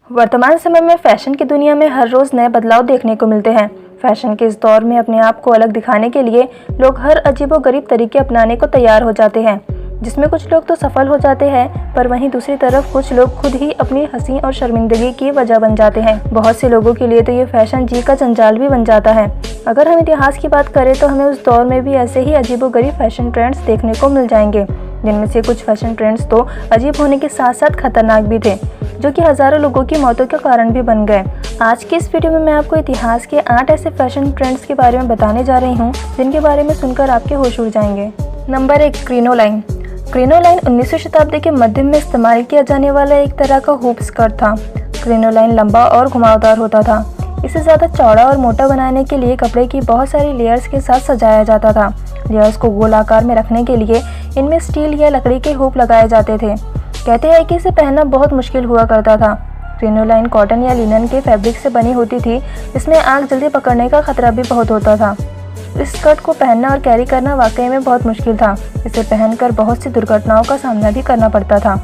वर्तमान समय में फैशन की दुनिया में हर रोज़ नए बदलाव देखने को मिलते हैं। फैशन के इस दौर में अपने आप को अलग दिखाने के लिए लोग हर अजीबोगरीब तरीके अपनाने को तैयार हो जाते हैं, जिसमें कुछ लोग तो सफल हो जाते हैं, पर वहीं दूसरी तरफ कुछ लोग खुद ही अपनी हंसी और शर्मिंदगी की वजह बन जाते हैं। बहुत से लोगों के लिए तो ये फैशन जी का जंजाल भी बन जाता है। अगर हम इतिहास की बात करें तो हमें उस दौर में भी ऐसे ही अजीबोगरीब फैशन ट्रेंड्स देखने को मिल जाएंगे, जिनमें से कुछ फैशन ट्रेंड्स तो अजीब होने के साथ साथ खतरनाक भी थे, जो कि हजारों लोगों की मौतों का कारण भी बन गए। आज की इस वीडियो में मैं आपको इतिहास के 8 ऐसे फैशन ट्रेंड्स के बारे में बताने जा रही हूँ, जिनके बारे में सुनकर आपके होश उड़ जाएंगे। नंबर 1, क्रिनोलाइन। क्रिनोलाइन 19वीं शताब्दी के मध्य में इस्तेमाल किया जाने वाला एक तरह का हुप स्कर्ट था। क्रिनोलाइन लंबा और घुमावदार होता था। इसे ज़्यादा चौड़ा और मोटा बनाने के लिए कपड़े की बहुत सारी लेयर्स के साथ सजाया जाता था। लेयर्स को गोल आकार में रखने के लिए इनमें स्टील या लकड़ी के हुप लगाए जाते थे। कहते हैं कि इसे पहनना बहुत मुश्किल हुआ करता था। क्रिनोलाइन कॉटन या लिनन के फैब्रिक से बनी होती थी, जिसमें आग जल्दी पकड़ने का खतरा भी बहुत होता था। इस स्कर्ट को पहनना और कैरी करना वाकई में बहुत मुश्किल था। इसे पहनकर बहुत सी दुर्घटनाओं का सामना भी करना पड़ता था।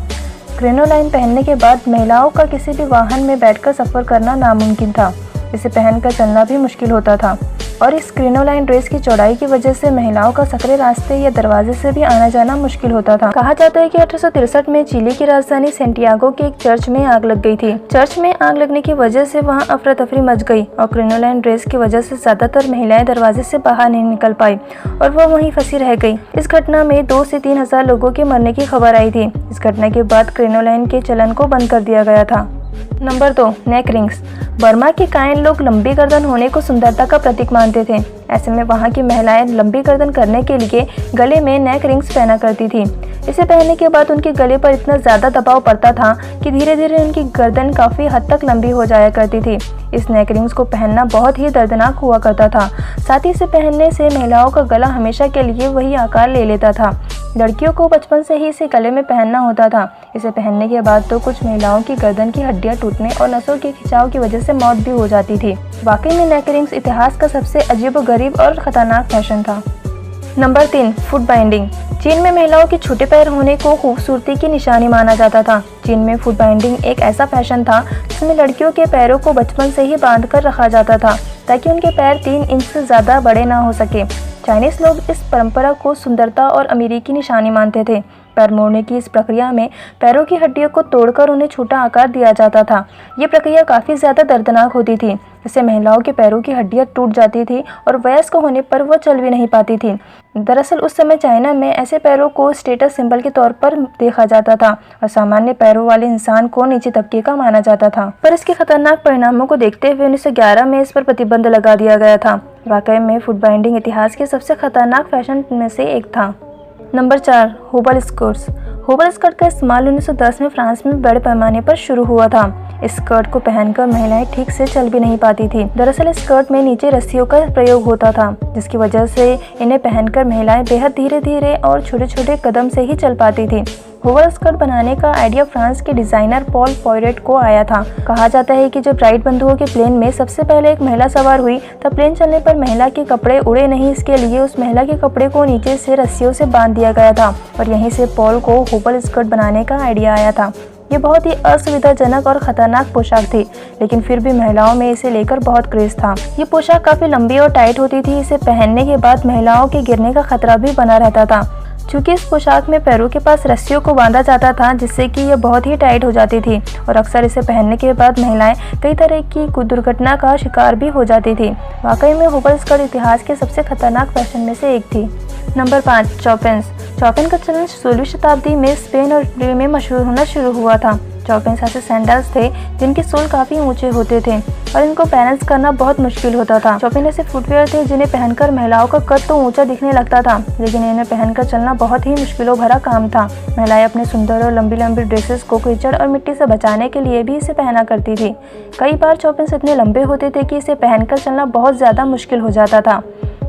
क्रिनोलाइन पहनने के बाद महिलाओं का किसी भी वाहन में बैठकर सफ़र करना नामुमकिन था। इसे पहनकर चलना भी मुश्किल होता था, और इस क्रिनोलाइन ड्रेस की चौड़ाई की वजह से महिलाओं का सकरे रास्ते या दरवाजे से भी आना जाना मुश्किल होता था। कहा जाता है कि 1863 में चिली की राजधानी सेंटियागो के एक चर्च में आग लग गई थी। चर्च में आग लगने की वजह से वहां अफरा तफरी मच गई, और क्रिनोलाइन ड्रेस की वजह से ज्यादातर महिलाएं दरवाजे से बाहर नहीं निकल पाई और वो वहीं फंसी रह गई। इस घटना में 2 से 3 हजार लोगों के मरने की खबर आई थी। इस घटना के बाद क्रिनोलाइन के चलन को बंद कर दिया गया था। नंबर 2, नेक रिंग्स। बर्मा के कायन लोग लंबी गर्दन होने को सुंदरता का प्रतीक मानते थे। ऐसे में वहाँ की महिलाएं लंबी गर्दन करने के लिए गले में नेक रिंग्स पहना करती थी। इसे पहनने के बाद उनके गले पर इतना ज़्यादा दबाव पड़ता था कि धीरे धीरे उनकी गर्दन काफ़ी हद तक लंबी हो जाया करती थी। इस नेक रिंग्स को पहनना बहुत ही दर्दनाक हुआ करता था। साथ ही इसे पहनने से महिलाओं का गला हमेशा के लिए वही आकार ले लेता था। लड़कियों को बचपन से ही इसे गले में पहनना होता था। इसे पहनने के बाद तो कुछ महिलाओं की गर्दन की हड्डियां टूटने और नसों के खिंचाव की वजह से मौत भी हो जाती थी। वाकई में नेक रिंग्स इतिहास का सबसे अजीबोगरीब और खतरनाक फैशन था। Number 3, foot binding. चीन में महिलाओं के छोटे पैर होने को खूबसूरती की निशानी माना जाता था। चीन में फुट बाइंडिंग एक ऐसा फैशन था जिसमें लड़कियों के पैरों को बचपन से ही बांध कर रखा जाता था, ताकि उनके पैर 3 इंच से ज़्यादा बड़े ना हो सके। चाइनीज लोग इस परंपरा को सुंदरता और अमीरी की निशानी मानते थे। पैर मोड़ने की इस प्रक्रिया में पैरों की हड्डियों को तोड़कर उन्हें छोटा आकार दिया जाता था। ये प्रक्रिया काफ़ी ज़्यादा दर्दनाक होती थी। इससे महिलाओं के पैरों की हड्डियां टूट जाती थी और वयस्क होने पर वो चल भी नहीं पाती थी। दरअसल उस समय चाइना में ऐसे पैरों को स्टेटस सिंबल के तौर पर देखा जाता था और सामान्य पैरों वाले इंसान को नीचे तबके का माना जाता था। पर इसके खतरनाक परिणामों को देखते हुए 1911 में इस पर प्रतिबंध लगा दिया गया था। वाकई में फुट बाइंडिंग इतिहास के सबसे खतरनाक फैशन में से एक था। Number 4, Hubel skirts. Hubel skirt का इस्तेमाल 1910 में फ्रांस में बड़े पैमाने पर शुरू हुआ था। इस स्कर्ट को पहनकर महिलाएं ठीक से चल भी नहीं पाती थी। दरअसल इस स्कर्ट में नीचे रस्सियों का प्रयोग होता था, जिसकी वजह से इन्हें पहनकर महिलाएं बेहद धीरे धीरे और छोटे छोटे कदम से ही चल पाती थी। हुबल स्कर्ट बनाने का आइडिया फ्रांस के डिजाइनर पॉल पॉयरेट को आया था। कहा जाता है कि जब राइट बंधुओं के प्लेन में सबसे पहले एक महिला सवार हुई, तब प्लेन चलने पर महिला के कपड़े उड़े नहीं, इसके लिए उस महिला के कपड़े को नीचे से रस्सियों से बांध दिया गया था, और यहीं से पॉल को हुबल स्कर्ट बनाने का आइडिया आया था। ये बहुत ही असुविधाजनक और खतरनाक पोशाक थी, लेकिन फिर भी महिलाओं में इसे लेकर बहुत क्रेज था। ये पोशाक काफी लंबी और टाइट होती थी। इसे पहनने के बाद महिलाओं के गिरने का खतरा भी बना रहता था, क्योंकि इस पोशाक में पैरों के पास रस्सियों को बांधा जाता था, जिससे कि यह बहुत ही टाइट हो जाती थी, और अक्सर इसे पहनने के बाद महिलाएं कई तरह की दुर्घटना का शिकार भी हो जाती थी। वाकई में हुबल स्कर्ट इतिहास के सबसे खतरनाक फैशन में से एक थी। नंबर 5, चौपेंस। चौपेन का चलन 16वीं शताब्दी में स्पेन और इटली में मशहूर होना शुरू हुआ था। चौपेंस ऐसे सैंडल्स थे जिनके सोल काफी ऊंचे होते थे और इनको बैलेंस करना बहुत मुश्किल होता था। चौपेन ऐसे फुटवेयर थे जिन्हें पहनकर महिलाओं का कद तो ऊंचा दिखने लगता था, लेकिन इन्हें पहनकर चलना बहुत ही मुश्किलों भरा काम था। महिलाएं अपने सुंदर और लंबी लंबी ड्रेसेस को कीचड़ और मिट्टी से बचाने के लिए भी इसे पहना करती थी। कई बार चौपेंस इतने लंबे होते थे कि इसे पहनकर चलना बहुत ज्यादा मुश्किल हो जाता था,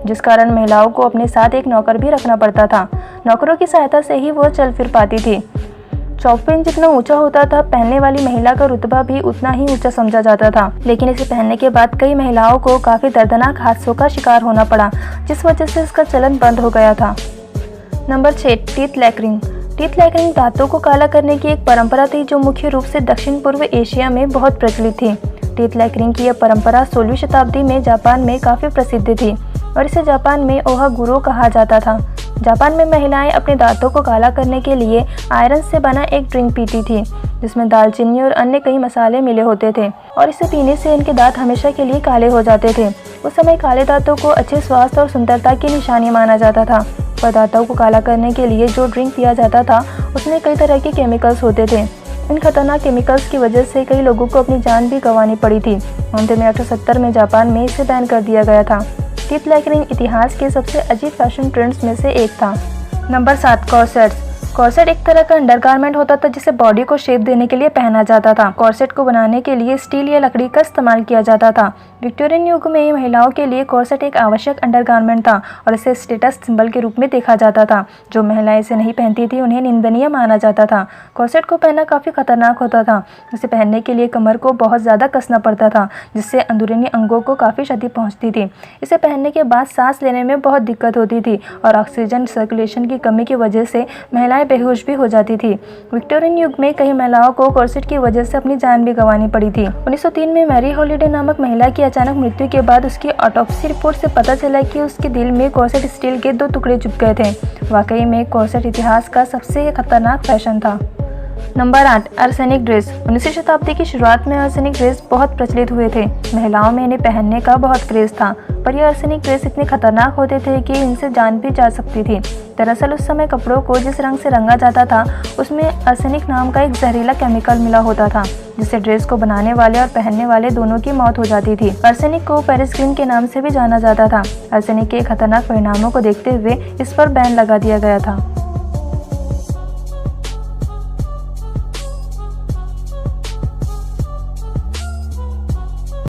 जिस कारण महिलाओं को अपने साथ एक नौकर भी रखना पड़ता था। नौकरों की सहायता से ही वो चल फिर पाती थी। चौपेन जितना ऊंचा होता था, पहनने वाली महिला का रुतबा भी उतना ही ऊंचा समझा जाता था, लेकिन इसे पहनने के बाद कई महिलाओं को काफी दर्दनाक हादसों का शिकार होना पड़ा, जिस वजह से इसका चलन बंद हो गया था। Number 6, teeth lacquering. Teeth lightening दांतों को काला करने की एक परंपरा थी जो मुख्य रूप से दक्षिण पूर्व एशिया में बहुत प्रचलित थी। टीथ लाइटनिंग की यह परंपरा 16वीं शताब्दी में जापान में काफ़ी प्रसिद्ध थी और इसे जापान में ओहा गुरो कहा जाता था। जापान में महिलाएं अपने दांतों को काला करने के लिए आयरन से बना एक ड्रिंक पीती थी जिसमें दालचीनी और अन्य कई मसाले मिले होते थे और इसे पीने से इनके दांत हमेशा के लिए काले हो जाते थे। उस समय काले दांतों को अच्छे स्वास्थ्य और सुंदरता की निशानी माना जाता था। पर दांतों को काला करने के लिए जो ड्रिंक पिया जाता था उसमें कई तरह के केमिकल्स होते थे। इन खतरनाक केमिकल्स की वजह से कई लोगों को अपनी जान भी गंवानी पड़ी थी। अंत में 1870 में जापान में इसे बैन कर दिया गया था। टीथ लाइटनिंग इतिहास के सबसे अजीब फैशन ट्रेंड्स में से एक था। Number 7, corsets. कॉर्सेट एक तरह का अंडरगारमेंट होता था जिसे बॉडी को शेप देने के लिए पहना जाता था। कॉर्सेट को बनाने के लिए स्टील या लकड़ी का इस्तेमाल किया जाता था। विक्टोरियन युग में महिलाओं के लिए कॉर्सेट एक आवश्यक अंडरगारमेंट था और इसे स्टेटस सिंबल के रूप में देखा जाता था। जो महिलाएं इसे नहीं पहनती थी उन्हें निंदनीय माना जाता था। कॉर्सेट को पहनना काफ़ी खतरनाक होता था। इसे पहनने के लिए कमर को बहुत ज़्यादा कसना पड़ता था जिससे अंदरूनी अंगों को काफ़ी क्षति पहुँचती थी। इसे पहनने के बाद सांस लेने में बहुत दिक्कत होती थी और ऑक्सीजन सर्कुलेशन की कमी की वजह से महिलाएं बेहोश भी हो जाती थी। विक्टोरियन युग में कई महिलाओं को कॉर्सेट की वजह से अपनी जान भी गंवानी पड़ी थी। 1903 में मैरी हॉलिडे नामक महिला की अचानक मृत्यु के बाद उसकी ऑटोप्सी रिपोर्ट से पता चला कि उसके दिल में कॉर्सेट स्टील के 2 टुकड़े चुभ गए थे। वाकई में कॉर्सेट इतिहास का सबसे खतरनाक फैशन था। Number 8, arsenic dress. 19वीं शताब्दी की शुरुआत में आर्सेनिक ड्रेस बहुत प्रचलित हुए थे। महिलाओं में इन्हें पहनने का बहुत क्रेज था, पर ये आर्सेनिक ड्रेस इतने खतरनाक होते थे कि इनसे जान भी जा सकती थी। दरअसल उस समय कपड़ों को जिस रंग से रंगा जाता था उसमें आर्सेनिक नाम का एक जहरीला केमिकल मिला होता था जिससे ड्रेस को बनाने वाले और पहनने वाले दोनों की मौत हो जाती थी। आर्सेनिक को पेरिस ग्रीन के नाम से भी जाना जाता था। आर्सेनिक के खतरनाक परिणामों को देखते हुए इस पर बैन लगा दिया गया था।